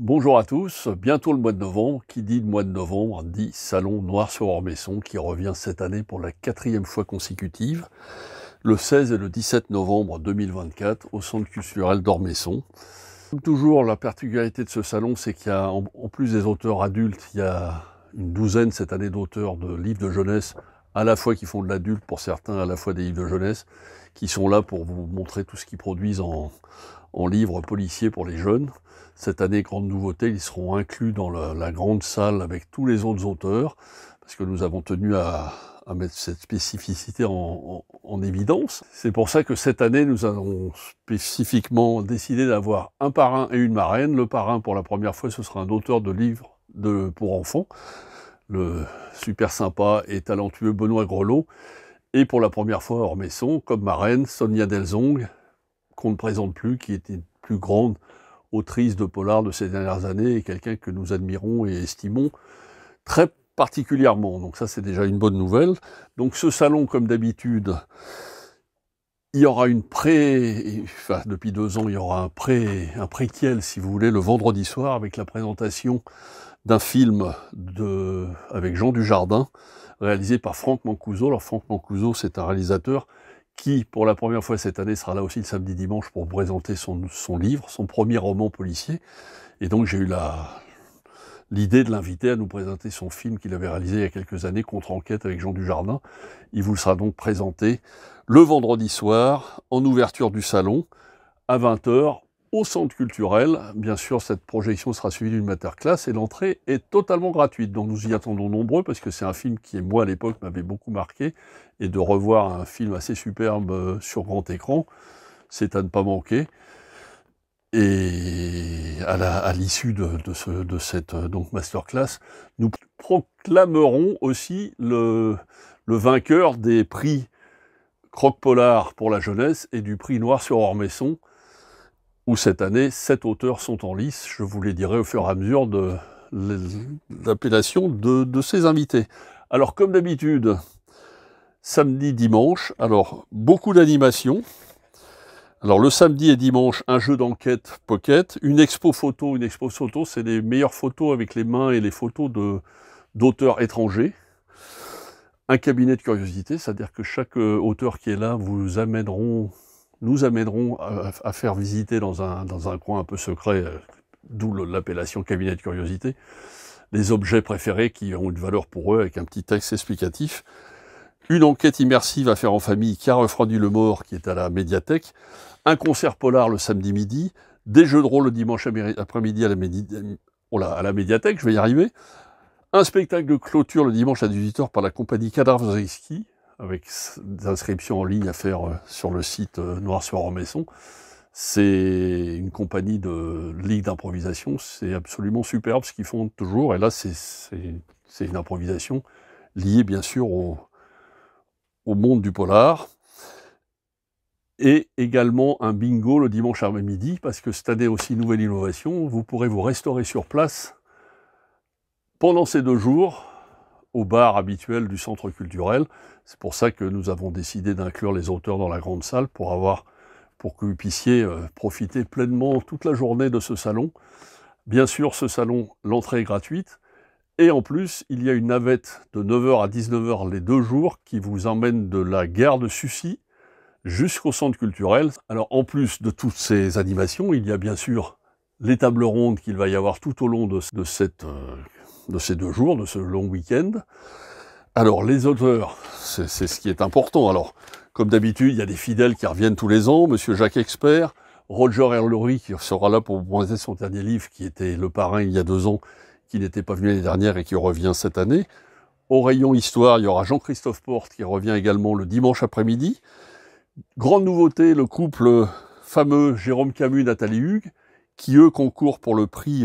Bonjour à tous, bientôt le mois de novembre. Qui dit le mois de novembre dit Salon Noir-sur-Ormesson qui revient cette année pour la 4e fois consécutive, le 16 et le 17 novembre 2024 au Centre culturel d'Ormesson. Comme toujours, la particularité de ce salon, c'est qu'il y a, en plus des auteurs adultes, il y a une douzaine cette année d'auteurs de livres de jeunesse, à la fois qui font de l'adulte pour certains, à la fois des livres de jeunesse, qui sont là pour vous montrer tout ce qu'ils produisent en livres policiers pour les jeunes. Cette année, grande nouveauté, ils seront inclus dans la grande salle avec tous les autres auteurs, parce que nous avons tenu à mettre cette spécificité en évidence. C'est pour ça que cette année, nous avons spécifiquement décidé d'avoir un parrain et une marraine. Le parrain, pour la première fois, ce sera un auteur de livres pour enfants, le super sympa et talentueux Benoît Grelot. Et pour la première fois, Ormesson, comme marraine, Sonia Delzong, qu'on ne présente plus, qui était une plus grande autrice de polar de ces dernières années et quelqu'un que nous admirons et estimons très particulièrement. Donc ça, c'est déjà une bonne nouvelle. Donc ce salon, comme d'habitude, il y aura depuis 2 ans, il y aura un préquel, si vous voulez, le vendredi soir, avec la présentation d'un film avec Jean Dujardin, réalisé par Franck Mancuso. Alors Franck Mancuso, c'est un réalisateur qui, pour la première fois cette année, sera là aussi le samedi-dimanche pour présenter son livre, son premier roman policier. Et donc j'ai eu l'idée de l'inviter à nous présenter son film qu'il avait réalisé il y a quelques années, Contre-enquête avec Jean Dujardin. Il vous sera donc présenté le vendredi soir, en ouverture du salon, à 20h, au Centre culturel. Bien sûr, cette projection sera suivie d'une masterclass et l'entrée est totalement gratuite. Donc nous y attendons nombreux parce que c'est un film qui, moi, à l'époque, m'avait beaucoup marqué. Et de revoir un film assez superbe sur grand écran, c'est à ne pas manquer. Et à l'issue de cette masterclass, nous proclamerons aussi le vainqueur des prix Croque-Polar pour la jeunesse et du prix Noir-sur-Ormesson, où cette année, 7 auteurs sont en lice. Je vous les dirai au fur et à mesure de l'appellation de ces invités. Alors, comme d'habitude, samedi, dimanche, alors beaucoup d'animations. Alors le samedi et dimanche, un jeu d'enquête pocket, une expo photo. Une expo photo, c'est les meilleures photos avec les mains et les photos d'auteurs étrangers. Un cabinet de curiosité, c'est-à-dire que chaque auteur qui est là nous amèneront à faire visiter dans un coin un peu secret, d'où l'appellation cabinet de curiosité, les objets préférés qui ont une valeur pour eux avec un petit texte explicatif. Une enquête immersive à faire en famille qui a refroidi le mort, qui est à la médiathèque. Un concert polar le samedi midi. Des jeux de rôle le dimanche après-midi à la médiathèque, je vais y arriver. Un spectacle de clôture le dimanche à 18h par la compagnie Cadavres Risky, avec des inscriptions en ligne à faire sur le site Noir-sur-Ormesson. C'est une compagnie de ligue d'improvisation, c'est absolument superbe ce qu'ils font toujours. Et là, c'est une improvisation liée bien sûr au monde du polar. Et également un bingo le dimanche après-midi, parce que cette année aussi, nouvelle innovation, vous pourrez vous restaurer sur place pendant ces 2 jours au bar habituel du centre culturel. C'est pour ça que nous avons décidé d'inclure les auteurs dans la grande salle pour que vous puissiez profiter pleinement toute la journée de ce salon. Bien sûr, ce salon, l'entrée est gratuite. Et en plus, il y a une navette de 9h à 19h les 2 jours qui vous emmène de la gare de Sucy jusqu'au centre culturel. Alors, en plus de toutes ces animations, il y a bien sûr les tables rondes qu'il va y avoir tout au long de ces 2 jours, de ce long week-end. Alors, les auteurs, c'est ce qui est important. Alors, comme d'habitude, il y a des fidèles qui reviennent tous les ans. Monsieur Jacques Expert, Roger Herlery, qui sera là pour vous présenter son dernier livre, qui était le parrain il y a 2 ans, qui n'était pas venu l'année dernière et qui revient cette année. Au rayon histoire, il y aura Jean-Christophe Porte, qui revient également le dimanche après-midi. Grande nouveauté, le couple fameux Jérôme Camus, Nathalie Hugues, qui eux concourent pour le prix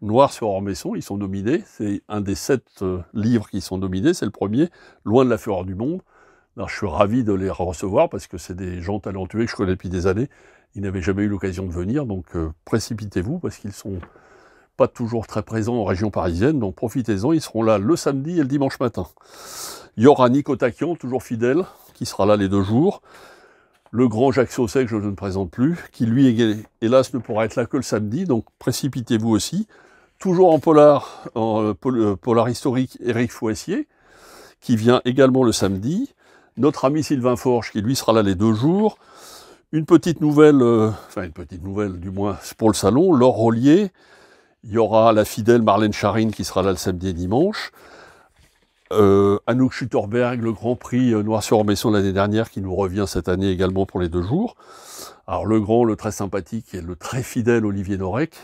Noir-sur-Ormesson. Ils sont nominés, c'est un des 7 livres qui sont nominés, c'est le premier, Loin de la fureur du monde. Alors, je suis ravi de les recevoir parce que c'est des gens talentueux que je connais depuis des années. Ils n'avaient jamais eu l'occasion de venir, donc précipitez-vous parce qu'ils sont pas toujours très présents en région parisienne, donc profitez-en, ils seront là le samedi et le dimanche matin. Il y aura Nico Taquian, toujours fidèle, qui sera là les 2 jours. le grand Jacques Sausset, que je ne présente plus, qui lui, hélas, ne pourra être là que le samedi, donc précipitez-vous aussi. Toujours en polar historique, Éric Fouessier, qui vient également le samedi. Notre ami Sylvain Forge, qui lui sera là les 2 jours. Une petite nouvelle, du moins pour le salon, Laure Rollier. Il y aura la fidèle Marlène Charine qui sera là le samedi et dimanche. Anouk Schutterberg, le Grand Prix Noir-sur-Ormesson l'année dernière, qui nous revient cette année également pour les 2 jours. Alors le grand, le très sympathique et le très fidèle Olivier Norek,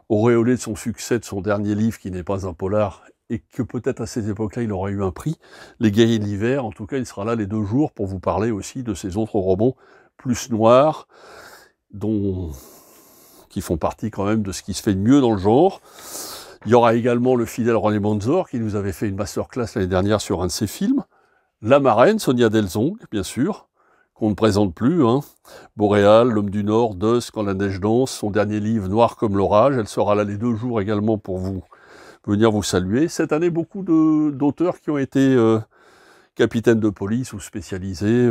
auréolé de son succès de son dernier livre, qui n'est pas un polar, et que peut-être à cette époque-là, il aurait eu un prix, Les Guerriers de l'hiver. En tout cas, il sera là les 2 jours pour vous parler aussi de ses autres romans plus noirs, qui font partie quand même de ce qui se fait de mieux dans le genre. Il y aura également le fidèle René Manzor, qui nous avait fait une masterclass l'année dernière sur un de ses films. La marraine, Sonia Delzong, bien sûr, qu'on ne présente plus. Boréal, L'homme du Nord, Dusk, Quand la neige danse, son dernier livre, Noir comme l'orage. Elle sera là les 2 jours également pour venir vous saluer. Cette année, beaucoup d'auteurs qui ont été capitaines de police ou spécialisés.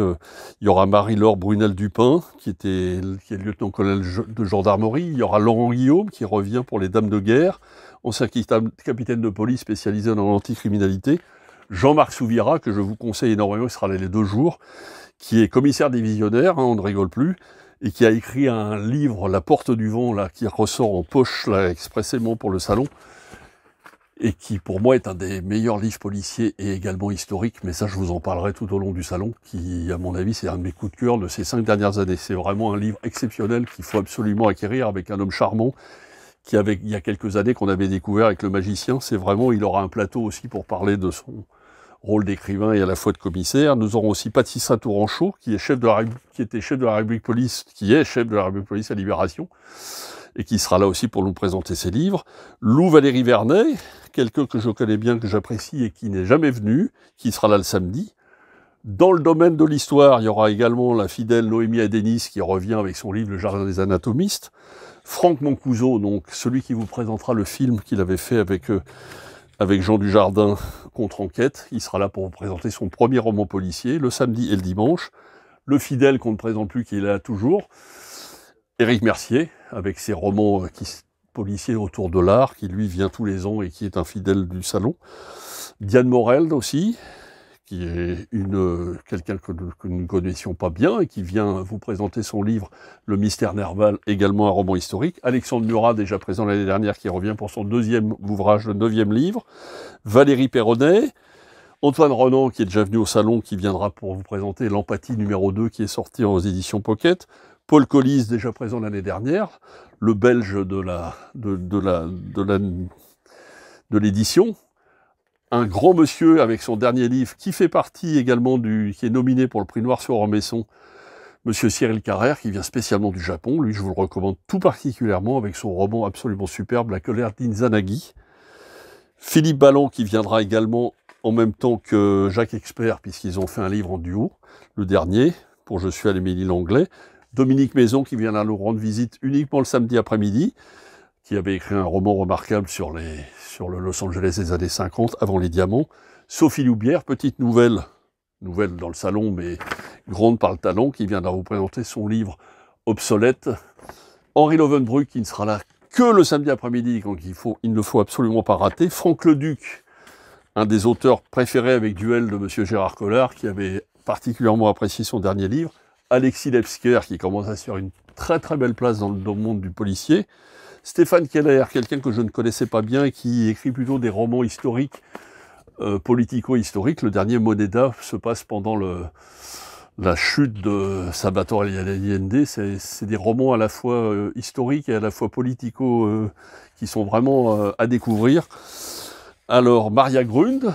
Il y aura Marie-Laure Brunel-Dupin, qui est lieutenant-colonel de gendarmerie. Il y aura Laurent Guillaume, qui revient pour Les Dames de guerre, ancien capitaine de police spécialisé dans l'anticriminalité. Jean-Marc Souvira, que je vous conseille énormément, qui sera là les 2 jours, qui est commissaire divisionnaire, on ne rigole plus, et qui a écrit un livre, La Porte du Vent, là, qui ressort en poche là, expressément pour le salon, et qui pour moi est un des meilleurs livres policiers et également historiques, mais ça je vous en parlerai tout au long du salon, qui à mon avis c'est un de mes coups de cœur de ces 5 dernières années. C'est vraiment un livre exceptionnel qu'il faut absolument acquérir, avec un homme charmant, il y a quelques années qu'on avait découvert avec Le Magicien. C'est vraiment, il aura un plateau aussi pour parler de son rôle d'écrivain et à la fois de commissaire. Nous aurons aussi Patricia Touranchot, qui est chef de la République Police à Libération, et qui sera là aussi pour nous présenter ses livres. Lou Valérie Vernet, quelqu'un que je connais bien, que j'apprécie et qui n'est jamais venu, qui sera là le samedi. Dans le domaine de l'histoire, il y aura également la fidèle Noémie Adenis qui revient avec son livre Le Jardin des Anatomistes. Franck Mancuso, donc celui qui vous présentera le film qu'il avait fait avec Jean Dujardin, Contre-enquête. Il sera là pour vous présenter son premier roman policier, le samedi et le dimanche. Le fidèle qu'on ne présente plus, qui est là toujours, Éric Mercier, avec ses romans policiers autour de l'art, qui lui vient tous les ans et qui est un fidèle du salon. Diane Morel aussi, qui est quelqu'un que nous ne connaissions pas bien et qui vient vous présenter son livre Le Mystère Nerval, également un roman historique. Alexandre Murat, déjà présent l'année dernière, qui revient pour son 2e ouvrage, le 9e livre. Valérie Perronnet. Antoine Renan, qui est déjà venu au salon, qui viendra pour vous présenter L'Empathie numéro 2, qui est sorti aux éditions Pocket. Paul Collis, déjà présent l'année dernière, le Belge de l'édition. Un grand monsieur avec son dernier livre, qui fait partie également qui est nominé pour le prix Noir-sur-Ormesson, monsieur Cyril Carrère, qui vient spécialement du Japon. Lui, je vous le recommande tout particulièrement avec son roman absolument superbe, La colère d'Inzanagi. Philippe Balland, qui viendra également en même temps que Jacques Expert, puisqu'ils ont fait un livre en duo, le dernier, pour Je suis à l'Émilie Langlais. Dominique Maison, qui vient là nous rendre visite uniquement le samedi après-midi, qui avait écrit un roman remarquable sur le Los Angeles des années 50, avant les diamants. Sophie Loubière, petite nouvelle dans le salon, mais grande par le talent, qui viendra vous présenter son livre Obsolète. Henri Lovenbruck, qui ne sera là que le samedi après-midi, donc il ne faut absolument pas rater. Franck Leduc, un des auteurs préférés avec Duel de monsieur Gérard Collard, qui avait particulièrement apprécié son dernier livre. Alexis Lepsker, qui commence à se faire une très très belle place dans le monde du policier. Stéphane Keller, quelqu'un que je ne connaissais pas bien et qui écrit plutôt des romans historiques, politico-historiques. Le dernier, Moneda, se passe pendant la chute de Salvatore Allende. C'est des romans à la fois historiques et à la fois politico qui sont vraiment à découvrir. Alors, Maria Grund,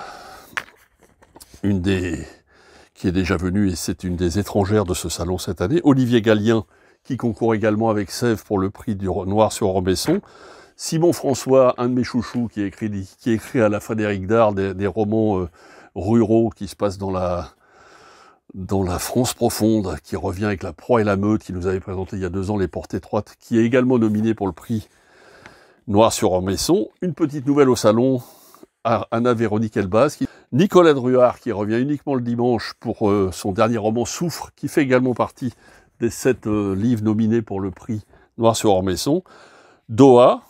qui est déjà venue, et c'est une des étrangères de ce salon cette année. Olivier Gallien, qui concourt également avec Sèvres pour le prix du Noir-sur-Ormesson. Simon François, un de mes chouchous, qui écrit à la Frédéric Dard des romans ruraux qui se passent dans la France profonde, qui revient avec La Proie et la Meute, qui nous avait présenté il y a 2 ans Les Portes étroites, qui est également nominé pour le prix Noir-sur-Ormesson. Une petite nouvelle au salon, Anna Véronique Elbaz, Nicolas Druard, qui revient uniquement le dimanche pour son dernier roman Souffre, qui fait également partie des 7 livres nominés pour le prix Noir-sur-Ormesson. Doha,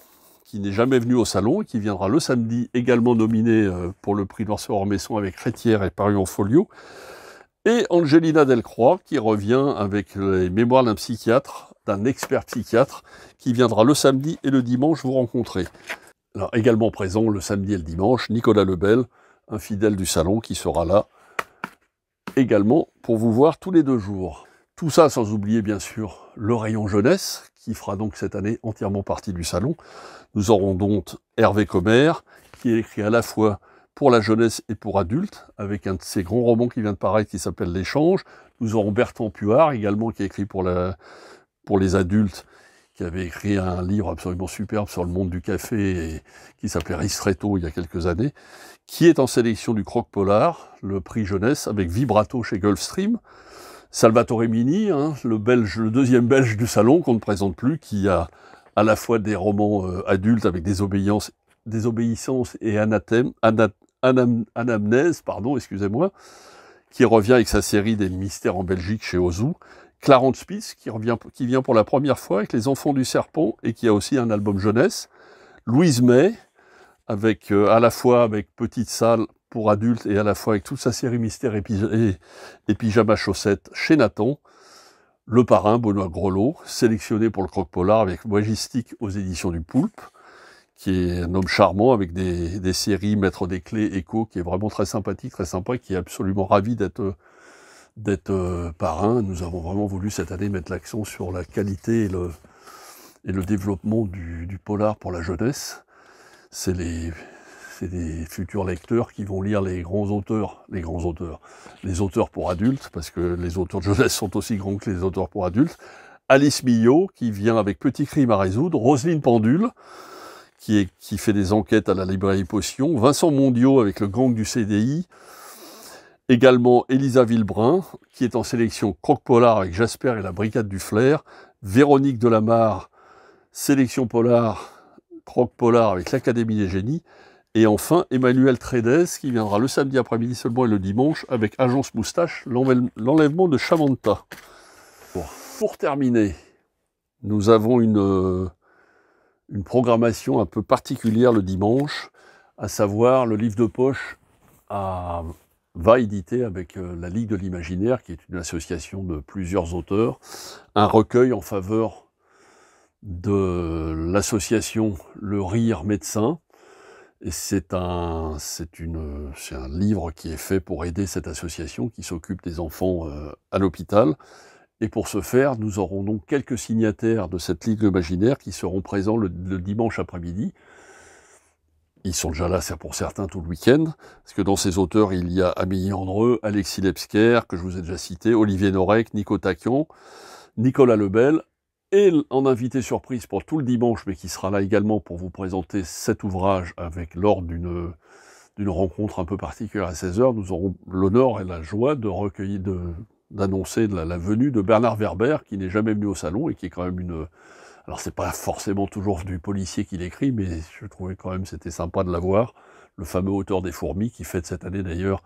qui n'est jamais venu au salon et qui viendra le samedi, également nominé pour le prix Noir-sur-Ormesson avec Chrétière et paru en folio. Et Angelina Delcroix, qui revient avec les mémoires d'un psychiatre, d'un expert psychiatre, qui viendra le samedi et le dimanche vous rencontrer. Alors, également présent le samedi et le dimanche, Nicolas Lebel, un fidèle du salon qui sera là également pour vous voir tous les 2 jours. Tout ça sans oublier bien sûr le rayon jeunesse qui fera donc cette année entièrement partie du salon. Nous aurons donc Hervé Commère qui est écrit à la fois pour la jeunesse et pour adultes avec un de ses grands romans qui vient de paraître qui s'appelle L'Échange. Nous aurons Bertrand Puard également qui est écrit pour les adultes, qui avait écrit un livre absolument superbe sur le monde du café et qui s'appelait Ristretto il y a quelques années, qui est en sélection du Croque-Polar, le prix jeunesse, avec Vibrato chez Gulfstream. Salvatore Mini, le deuxième belge du salon, qu'on ne présente plus, qui a à la fois des romans adultes avec Désobéissance et Anamnèse, excusez-moi, qui revient avec sa série des mystères en Belgique chez Ozu. Clarence Spitz, qui vient pour la première fois avec Les Enfants du Serpent et qui a aussi un album jeunesse. Louise May, avec à la fois avec Petite Salle pour adultes et à la fois avec toute sa série Mystère et Pyjama Chaussettes chez Nathan. Le Parrain, Benoît Grelot, sélectionné pour le Croque-Polar avec Majestic aux éditions du Poulpe, qui est un homme charmant avec des séries Maître des Clés, Echo, qui est vraiment très sympathique, très sympa, qui est absolument ravi d'être parrain. Nous avons vraiment voulu cette année mettre l'accent sur la qualité et le développement du polar pour la jeunesse. C'est des futurs lecteurs qui vont lire les auteurs pour adultes, parce que les auteurs de jeunesse sont aussi grands que les auteurs pour adultes. Alice Millot, qui vient avec Petit crime à résoudre. Roselyne Pendule, qui fait des enquêtes à la librairie Potion. Vincent Mondiaux avec le gang du CDI. Également Elisa Villebrun, qui est en sélection Croque-Polar avec Jasper et la Brigade du Flair. Véronique Delamarre, sélection Polar, Croque-Polar avec l'Académie des Génies. Et enfin, Emmanuel Trédez, qui viendra le samedi après-midi seulement et le dimanche avec Agence Moustache, l'enlèvement de Chamanta. Bon, pour terminer, nous avons une programmation un peu particulière le dimanche, à savoir le livre de poche va éditer avec la Ligue de l'Imaginaire, qui est une association de plusieurs auteurs, un recueil en faveur de l'association Le Rire Médecin. Et c'est un livre qui est fait pour aider cette association qui s'occupe des enfants à l'hôpital. Et pour ce faire, nous aurons donc quelques signataires de cette Ligue imaginaire qui seront présents le dimanche après-midi. Ils sont déjà là, c'est pour certains, tout le week-end, parce que dans ces auteurs, il y a Amélie Andreu, Alexis Lebsker, que je vous ai déjà cité, Olivier Norek, Nico Taquian, Nicolas Lebel, et en invité surprise pour tout le dimanche, mais qui sera là également pour vous présenter cet ouvrage lors d'une rencontre un peu particulière à 16h, nous aurons l'honneur et la joie d'annoncer la venue de Bernard Werber, qui n'est jamais venu au salon et qui est quand même alors c'est pas forcément toujours du policier qu'il écrit, mais je trouvais quand même c'était sympa de l'avoir, le fameux auteur des Fourmis, qui fête cette année d'ailleurs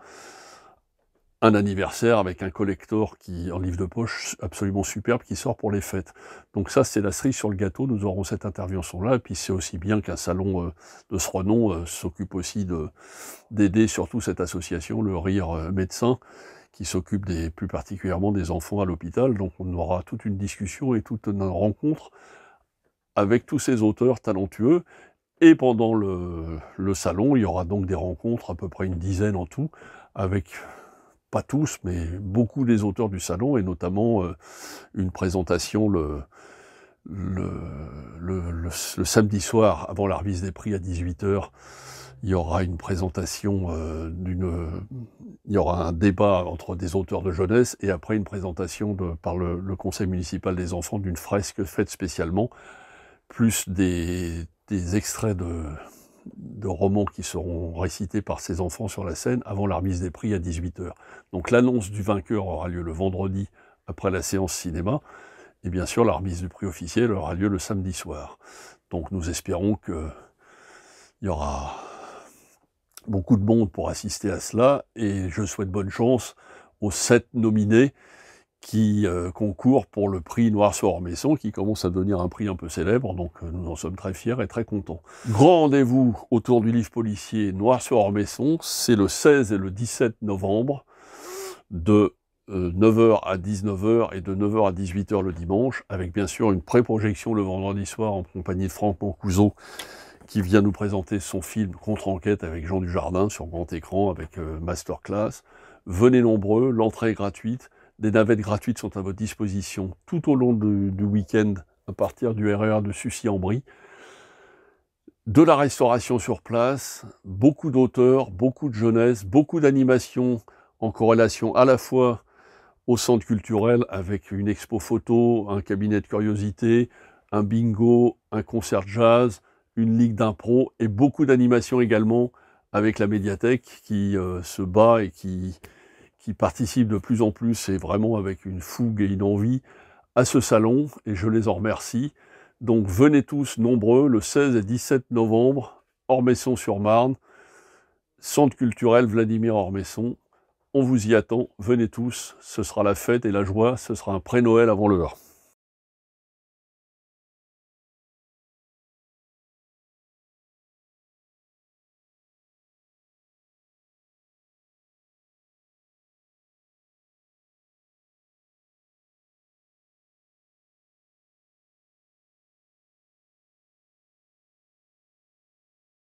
un anniversaire avec un collector en livre de poche absolument superbe qui sort pour les fêtes. Donc ça, c'est la cerise sur le gâteau, nous aurons cette intervention-là, et puis c'est aussi bien qu'un salon de ce renom s'occupe aussi d'aider surtout cette association, le Rire Médecin, qui s'occupe plus particulièrement des enfants à l'hôpital. Donc on aura toute une discussion et toute une rencontre avec tous ces auteurs talentueux. Et pendant le salon, il y aura donc des rencontres, à peu près une dizaine en tout, avec, pas tous, mais beaucoup des auteurs du salon, et notamment une présentation le samedi soir, avant la remise des prix à 18h, il y aura une présentation il y aura un débat entre des auteurs de jeunesse, et après une présentation par le conseil municipal des enfants d'une fresque faite spécialement, plus des extraits de romans qui seront récités par ces enfants sur la scène avant la remise des prix à 18h. Donc l'annonce du vainqueur aura lieu le vendredi après la séance cinéma, et bien sûr la remise du prix officiel aura lieu le samedi soir. Donc nous espérons qu'il y aura Beaucoup de monde pour assister à cela, et je souhaite bonne chance aux 7 nominés qui concourent pour le prix Noir-sur-Ormesson, qui commence à devenir un prix un peu célèbre, donc nous en sommes très fiers et très contents. Grand rendez-vous autour du livre policier Noir-sur-Ormesson, c'est le 16 et le 17 novembre, de 9h à 19h et de 9h à 18h le dimanche, avec bien sûr une pré-projection le vendredi soir en compagnie de Franck Mancuso, qui vient nous présenter son film Contre-enquête avec Jean Dujardin sur grand écran, avec masterclass. Venez nombreux, l'entrée est gratuite, des navettes gratuites sont à votre disposition tout au long du week-end à partir du RER de Sucy-en-Brie. De la restauration sur place, beaucoup d'auteurs, beaucoup de jeunesse, beaucoup d'animations en corrélation à la fois au centre culturel avec une expo photo, un cabinet de curiosités, un bingo, un concert jazz, une ligue d'impro et beaucoup d'animations également avec la médiathèque qui se bat et qui participe de plus en plus et vraiment avec une fougue et une envie à ce salon, et je les en remercie. Donc venez tous nombreux le 16 et 17 novembre, Ormesson-sur-Marne, centre culturel Vladimir Ormesson. On vous y attend, venez tous, ce sera la fête et la joie, ce sera un pré-Noël avant l'heure.